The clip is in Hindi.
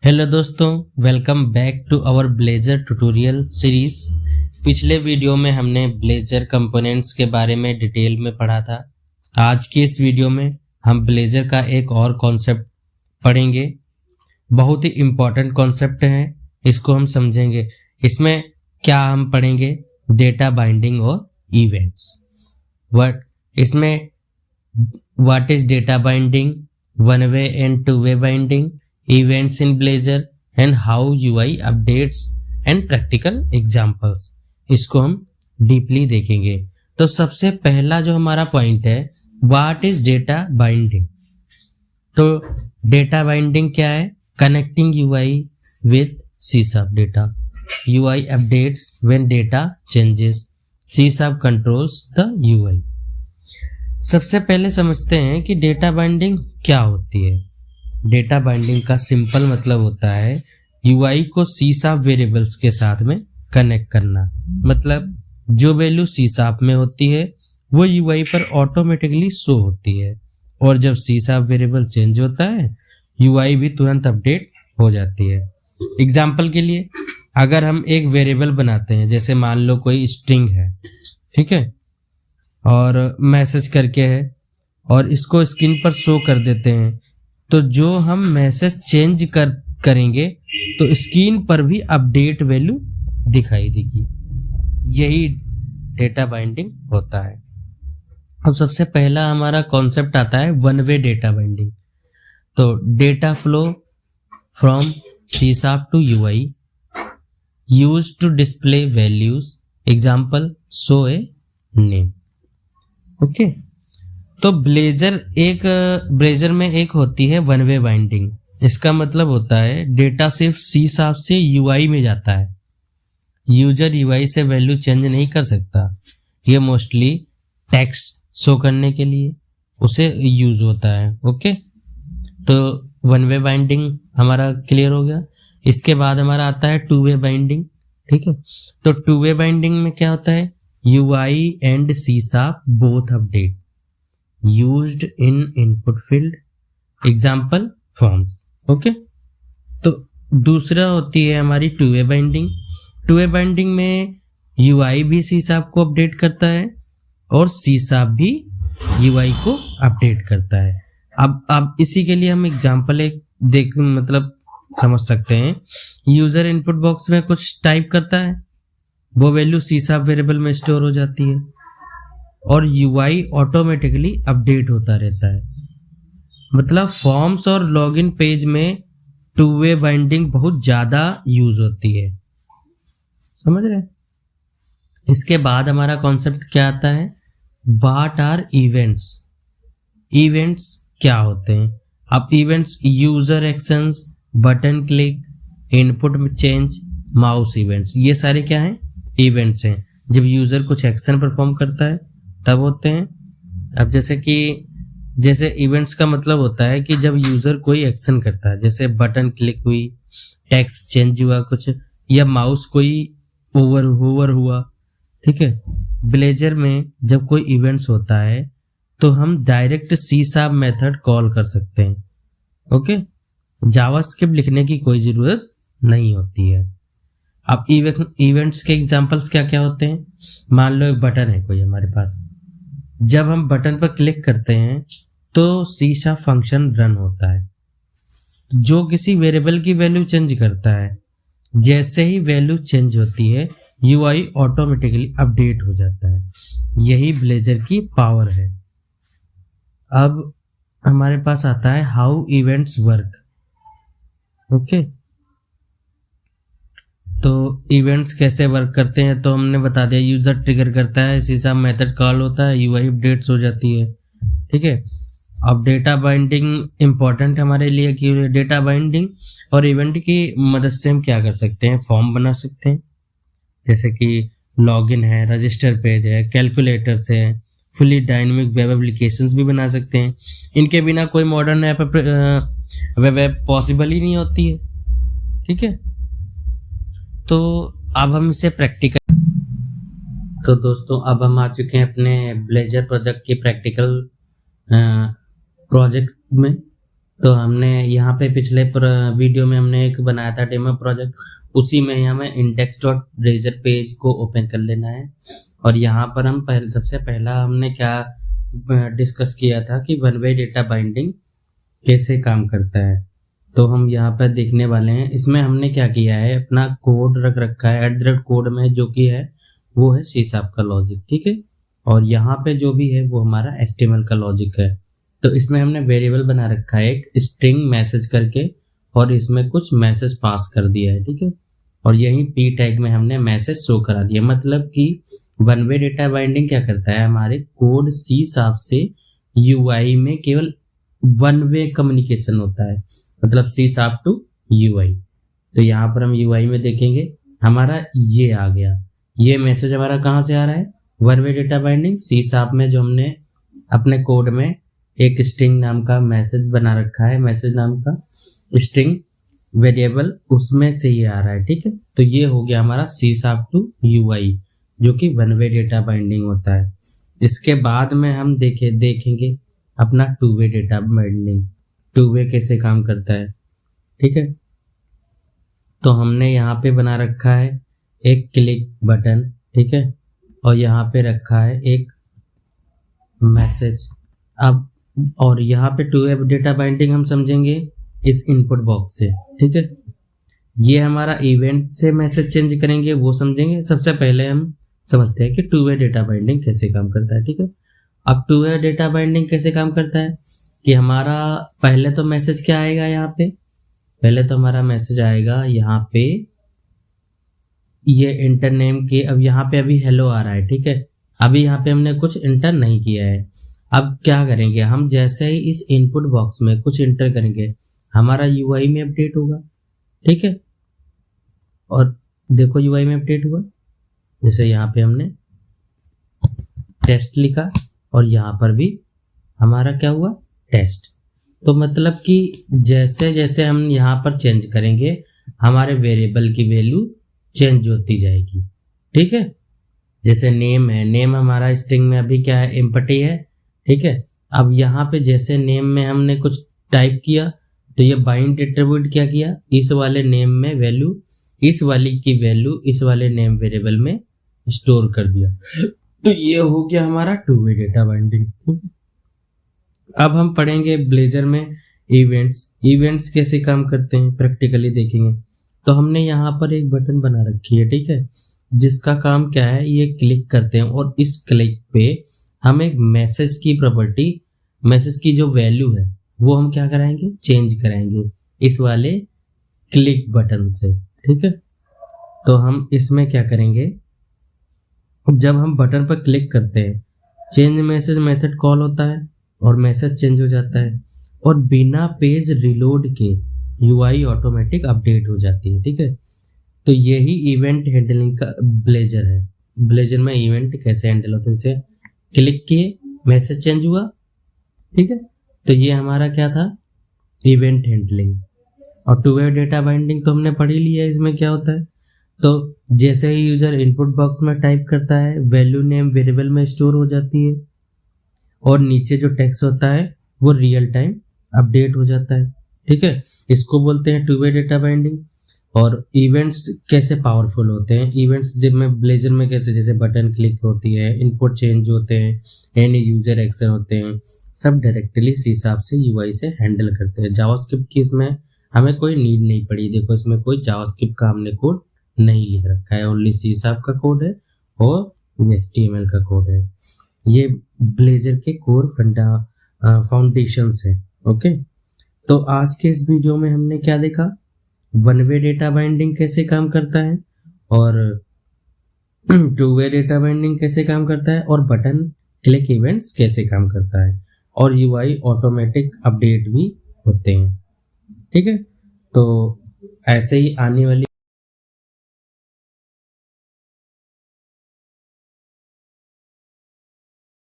हेलो दोस्तों, welcome back to our Blazor tutorial series. पिछले वीडियो में हमने ब्लेजर कंपोनेंट्स के बारे में डिटेल में पढ़ा था। आज की इस वीडियो में हम ब्लेजर का एक और कॉन्सेप्ट पढ़ेंगे। बहुत ही इम्पोर्टेंट कॉन्सेप्ट है, इसको हम समझेंगे। इसमें क्या हम पढ़ेंगे? डेटा बाइंडिंग और इवेंट्स। इसमें what is data binding, one way and two way binding, events in Blazor and how UI updates and practical examples, इसको हम डीपली देखेंगे। तो सबसे पहला जो हमारा पॉइंट है, व्हाट इज डेटा बाइंडिंग। तो डेटा बाइंडिंग क्या है? Connecting UI with CSAP data. UI updates when data changes. CSAP controls the UI. सबसे पहले समझते हैं कि डेटा बाइंडिंग क्या होती है। डेटा बाइंडिंग का सिंपल मतलब होता है UI को CSAP वेरिएबल्स के साथ में कनेक्ट करना। मतलब जो वैल्यू CSAP में होती है वो UI पर ऑटोमेटिकली शो होती है, और जब CSAP वेरिएबल चेंज होता है UI भी तुरंत अपडेट हो जाती है। एग्जाम्पल के लिए, अगर हम एक वेरिएबल बनाते हैं, जैसे मान लो कोई स्ट्रिंग है, ठीक है, और मैसेज करके है, और इसको स्क्रीन पर शो कर देते हैं, तो जो हम मैसेज चेंज करेंगे तो स्क्रीन पर भी अपडेट वैल्यू दिखाई देगी। यही डेटा बाइंडिंग होता है। अब सबसे पहला हमारा कॉन्सेप्ट आता है वन वे डेटा बाइंडिंग। तो data flow from CSAP to UI used to display values, example show a name. Okay, तो ब्लेजर में एक होती है वन वे बाइंडिंग। इसका मतलब होता है डेटा सिर्फ CSAP से UI में जाता है। यूजर UI से वैल्यू चेंज नहीं कर सकता। ये मोस्टली टेक्स्ट शो करने के लिए उसे यूज होता है। ओके, तो वन वे बाइंडिंग हमारा क्लियर हो गया। इसके बाद हमारा आता है टू वे बाइंडिंग। ठीक है, तो टू वे बाइंडिंग में क्या होता है? UI and CSAP both update used in input field, example forms. Okay, तो दूसरा होती है हमारी two way binding. Two way binding में UI भी CSAP को अपडेट करता है और CSAP भी UI को अपडेट करता है। अब इसी के लिए हम एग्जांपल एक मतलब समझ सकते हैं। यूजर इनपुट बॉक्स में कुछ टाइप करता है, वो वैल्यू CSAP वेरिएबल में स्टोर हो जाती है और UI ऑटोमेटिकली अपडेट होता रहता है। मतलब फॉर्म्स और लॉगिन पेज में टू वे बाइंडिंग बहुत ज्यादा यूज होती है। समझ रहे? इसके बाद हमारा कॉन्सेप्ट क्या आता है? What are events. इवेंट्स क्या होते हैं? अब events user actions, button click, input change, mouse events, ये सारे क्या हैं? इवेंट्स हैं। जब यूजर कुछ एक्शन परफॉर्म करता है तब होते हैं। अब जैसे इवेंट्स का मतलब होता है कि जब यूजर कोई एक्शन करता है, जैसे बटन क्लिक हुई, टेक्स्ट चेंज हुआ कुछ, या माउस कोई होवर हुआ। ठीक है, ब्लेजर में जब कोई इवेंट्स होता है तो हम डायरेक्ट CSAP मेथड कॉल कर सकते हैं। ओके, जावास्क्रिप्ट लिखने की कोई जरूरत नहीं होती है। अब इवेंट्स के एग्जांपल्स क्या क्या होते हैं? मान लो एक बटन है कोई हमारे पास, जब हम बटन पर क्लिक करते हैं तो CSAP फंक्शन रन होता है जो किसी वेरिएबल की वैल्यू चेंज करता है। जैसे ही वैल्यू चेंज होती है UI ऑटोमेटिकली अपडेट हो जाता है। यही ब्लेजर की पावर है। अब हमारे पास आता है हाउ इवेंट्स वर्क। ओके, तो इवेंट्स कैसे वर्क करते हैं तो हमने बता दिया। यूजर ट्रिगर करता है, CSAP मेथड कॉल होता है, UI अपडेट्स हो जाती है। ठीक है, अब डेटा बाइंडिंग इंपॉर्टेंट हमारे लिए कि डेटा बाइंडिंग और इवेंट की मदद से हम क्या कर सकते हैं? फॉर्म बना सकते हैं, जैसे कि लॉगिन है, रजिस्टर पेज है, कैलकुलेटर्स है, फुली डायनेमिक वेब एप्लीकेशंस भी बना सकते हैं। इनके बिना कोई मॉडर्न ऐप वेब पॉसिबल ही नहीं होती है। ठीक है, तो अब हम इसे प्रैक्टिकल। तो दोस्तों, अब हम आ चुके हैं अपने ब्लेजर प्रोजेक्ट की प्रैक्टिकल प्रोजेक्ट में। तो हमने यहाँ पे पिछले वीडियो में हमने एक बनाया था डेमो प्रोजेक्ट, उसी में हमें index.blazor पेज को ओपन कर लेना है। और यहाँ पर हम सबसे पहला हमने क्या डिस्कस किया था कि वन वे डेटा बाइंडिंग कैसे काम करता है, तो हम यहाँ पर देखने वाले हैं। इसमें हमने क्या किया है, अपना कोड रख रखा है @कोड में, जो कि है वो है C# का लॉजिक, ठीक है। और यहाँ पे जो भी है वो हमारा HTML का लॉजिक है। तो इसमें हमने वेरिएबल बना रखा है एक स्ट्रिंग मैसेज करके, और इसमें कुछ मैसेज पास कर दिया है, ठीक है। और यहीं p टैग में हमने मैसेज शो करा दिया। मतलब कि वन वे डेटा बाइंडिंग क्या करता है, हमारे कोड C# से UI में केवल वन वे कम्युनिकेशन होता है, मतलब C# टू UI। तो यहाँ पर हम UI में देखेंगे, हमारा ये आ गया, ये मैसेज हमारा कहाँ से आ रहा है, one way data binding C# में, जो हमने अपने कोड में एक स्ट्रिंग नाम का मैसेज बना रखा है, मैसेज नाम का स्ट्रिंग वेरिएबल, उसमें से ये आ रहा है, ठीक है। तो ये हो गया हमारा C# टू UI, जो कि वन वे डेटा बाइंडिंग होता है। इसके बाद में हम देखेंगे अपना two way data binding, two way कैसे काम करता है, ठीक है। तो हमने यहाँ पे बना रखा है एक क्लिक बटन, ठीक है, और यहाँ पे रखा है एक मैसेज। अब और यहाँ पे टू वे डेटा बाइंडिंग हम समझेंगे इस इनपुट बॉक्स से, ठीक है। ये हमारा इवेंट से मैसेज चेंज करेंगे, वो समझेंगे। सबसे पहले हम समझते हैं कि टू वे डेटा बाइंडिंग कैसे काम करता है, ठीक है। अब टू वे डेटा बाइंडिंग कैसे काम करता है कि हमारा पहले तो मैसेज क्या आएगा, यहाँ पे पहले तो हमारा मैसेज आएगा यहाँ पे ये इंटर नेम के। अब यहाँ पे अभी हेलो आ रहा है, ठीक है। अभी यहाँ पे हमने कुछ इंटर नहीं किया है। अब क्या करेंगे हम, जैसे ही इस इनपुट बॉक्स में कुछ इंटर करेंगे, हमारा UI में अपडेट होगा, ठीक है। और देखो UI में अपडेट हुआ, जैसे यहाँ पे हमने टेस्ट लिखा और यहाँ पर भी हमारा क्या हुआ, टेस्ट। तो मतलब कि जैसे जैसे हम यहाँ पर चेंज करेंगे, हमारे वेरिएबल की वैल्यू चेंज होती जाएगी, ठीक है। जैसे नेम है, नेम हमारा स्ट्रिंग में अभी क्या है, एम्प्टी है, ठीक है। अब यहाँ पे जैसे नेम में हमने कुछ टाइप किया, तो ये बाइंड एट्रीब्यूट क्या किया, इस वाले नेम में वैल्यू, इस वाली की वैल्यू इस वाले नेम वेरिएबल में स्टोर कर दिया। तो ये हो गया हमारा टू वे डेटा बाइंडिंग। अब हम पढ़ेंगे ब्लेजर में इवेंट्स कैसे काम करते हैं, प्रैक्टिकली देखेंगे। तो हमने यहाँ पर एक बटन बना रखी है, ठीक है, जिसका काम क्या है, ये क्लिक करते हैं और इस क्लिक पे हम एक मैसेज की प्रॉपर्टी, मैसेज की जो वैल्यू है वो हम क्या कराएंगे, चेंज कराएंगे इस वाले क्लिक बटन से, ठीक है। तो हम इसमें क्या करेंगे, जब हम बटन पर क्लिक करते हैं, चेंज मैसेज मेथड कॉल होता है और मैसेज चेंज हो जाता है, और बिना पेज रिलोड के UI ऑटोमेटिक अपडेट हो जाती है, ठीक है। तो यही इवेंट हैंडलिंग का ब्लेजर है। ब्लेजर में इवेंट कैसे हैंडल होते हैं, जैसे क्लिक किए मैसेज चेंज हुआ, ठीक है। तो ये हमारा क्या था, इवेंट हैंडलिंग। और टू वे डेटा बाइंडिंग तो हमने पढ़ ही लिया है, इसमें क्या होता है। तो जैसे ही यूजर इनपुट बॉक्स में टाइप करता है, वैल्यू नेम वेरिएबल में स्टोर हो जाती है, और नीचे जो टेक्स्ट होता है वो रियल टाइम अपडेट हो जाता है, ठीक है। इसको बोलते हैं टू वे डेटा बाइंडिंग। और इवेंट्स कैसे पावरफुल होते हैं, इवेंट्स जब में ब्लेजर में कैसे, जैसे बटन क्लिक होती है, इनपुट चेंज होते हैं, एनी यूजर एक्शन होते हैं, सब डायरेक्टली C# से UI से हैंडल करते हैं। जावास्क्रिप्ट की इसमें हमें कोई नीड नहीं पड़ी। देखो इसमें कोई जावास्क्रिप्ट का हमने कोड नहीं लिख रखा है, ओनली C# का कोड है और HTML का कोड है। ये ब्लेजर के कोर फाउंडेशंस है, ओके। तो आज के इस वीडियो में हमने क्या देखा, वन वे डेटा बाइंडिंग कैसे काम करता है, और टू वे डेटा बाइंडिंग कैसे काम करता है, और बटन क्लिक इवेंट्स कैसे काम करता है, और UI ऑटोमेटिक अपडेट भी होते हैं, ठीक है। तो ऐसे ही आने वाली